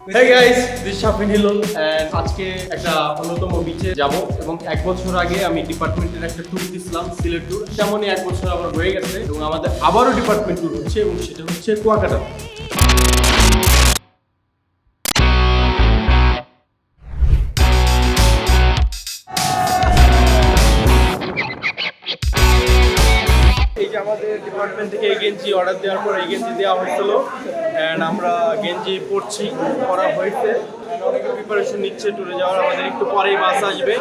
Hey guys, this is Shafin Hillol and আজকে একটা অন্যতম বিচে যাব এবং এক বছর আগে আমি ডিপার্টমেন্টের একটা ট্যুর দিয়েছিলাম সিলেট ট্যুর। তেমনই এক বছর আবার হয়ে গেছে এবং আমাদের আবারও ডিপার্টমেন্ট ট্যুর হচ্ছে এবং সেটা হচ্ছে কুয়াকাটা। এই যে আমাদের ডিপার্টমেন্ট থেকে এই গেঞ্জি অর্ডার দেওয়ার পর এই গেঞ্জি দেওয়া হয়েছিল অ্যান্ড আমরা গেঞ্জি পরছি, পরা হয়েছে অনেকে প্রিপারেশন নিচ্ছে ট্যুরে যাওয়ার। আমাদের একটু পরেই বাস আসবে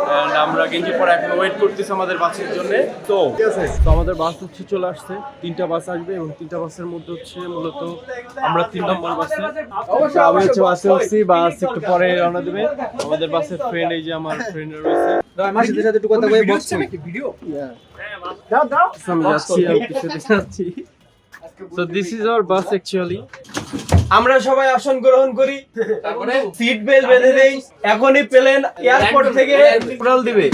অ্যান্ড আমরা গেঞ্জি পরে এখন ওয়েট করতেছি আমাদের বাসের জন্য। তো আমাদের বাস হচ্ছে চলে আসছে, 3টা বাস আসবে এবং 3টা বাসের মধ্যে হচ্ছে মূলত আমরা 3 নম্বর বাসে। আমি হচ্ছে বাসে উঠছি, বাস একটু পরে রওনা দেবে। আমাদের বাসের ফ্রেন্ড, এই যে আমার ফ্রেন্ড রয়েছে। আমার সাথে একটু কথা বলে বসছে নাকি video? So this is our bus actually. আমরা সবাই আসন গ্রহণ করি, সিট বেল্ট বেঁধে দেই। এখনই প্লেন এয়ারপোর্ট থেকে উড়াল দিবে।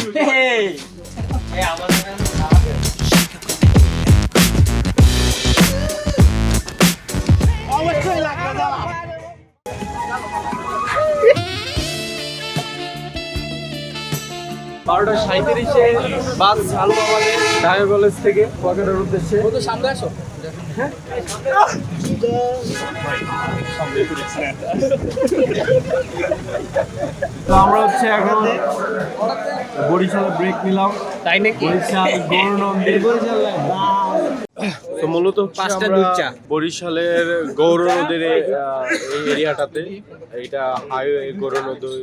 বারোটা 37-এ বাস ছাড়লো আমাদের ঢাকা কলেজ থেকে কুয়াকাটার উদ্দেশ্যে। সামনে আসো। তো আমরা হচ্ছে এখন বরিশালে ব্রেক নিলাম, তাই নাকি? বরিশাল গৌরনদী, তো মূলত বরিশালের গৌরনদীর এই এরিয়াটাতে, এইটা হাইওয়ে গৌরনদী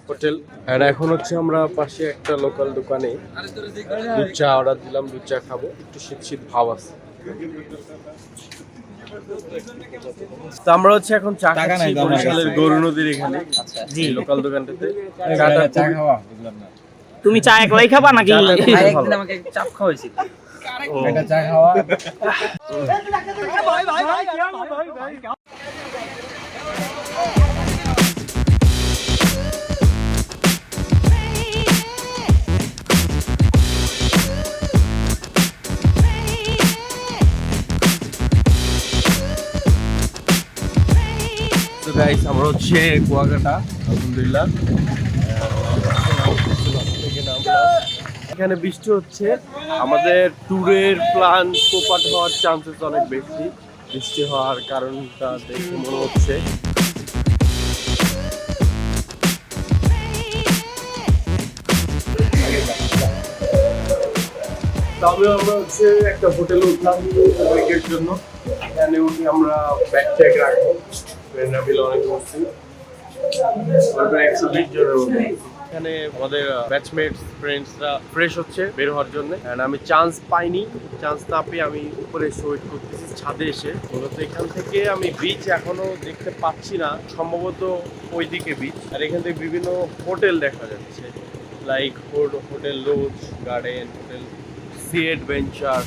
হোটেল। আর এখন হচ্ছে আমরা পাশে একটা লোকাল দোকানে দুধ চা অর্ডার দিলাম, দুধ চা খাবো, একটু শীত শীত ভাব আছে। তো আমরা হচ্ছে এখন চা খাচ্ছি বরিশালের গৌরনদীর এখানে লোকাল দোকানটাতে। চা খাওয়া বুঝলাম না, তুমি চা একলাই খাবা নাকি? একদিন আমাকে চাপ খাওয়াইছিল। এটা চা খাওয়া। গাইস আমরা হচ্ছে কুয়াকাটা, আলহামদুলিল্লাহ। এখানে বৃষ্টি হচ্ছে, আমাদের ট্যুরের প্ল্যান পোপাট হওয়ার চান্সেস অনেক বেশি বৃষ্টি হওয়ার কারণটা দেখে মনে হচ্ছে। তবে আমরা হচ্ছে একটা হোটেলে উঠলাম ওয়েকের জন্য। এখানে উঠে আমরা ব্যাগ ট্যাগ রাখবো, এখানে আমাদের ব্যাচমেটস ফ্রেন্ডসরা ফ্রেশ হচ্ছে বের হওয়ার জন্য। আমি চান্স পাইনি, চান্স না পেয়ে আমি উপরে ওয়েট করতেছি ছাদে এসে। মূলত এখান থেকে আমি বিচ এখনো দেখতে পাচ্ছি না, সম্ভবত ওইদিকে বিচ। আর এখান থেকে বিভিন্ন হোটেল দেখা যাচ্ছে, লাইক হোটেল রোজ গার্ডেন, হোটেল সি অ্যাডভেঞ্চার,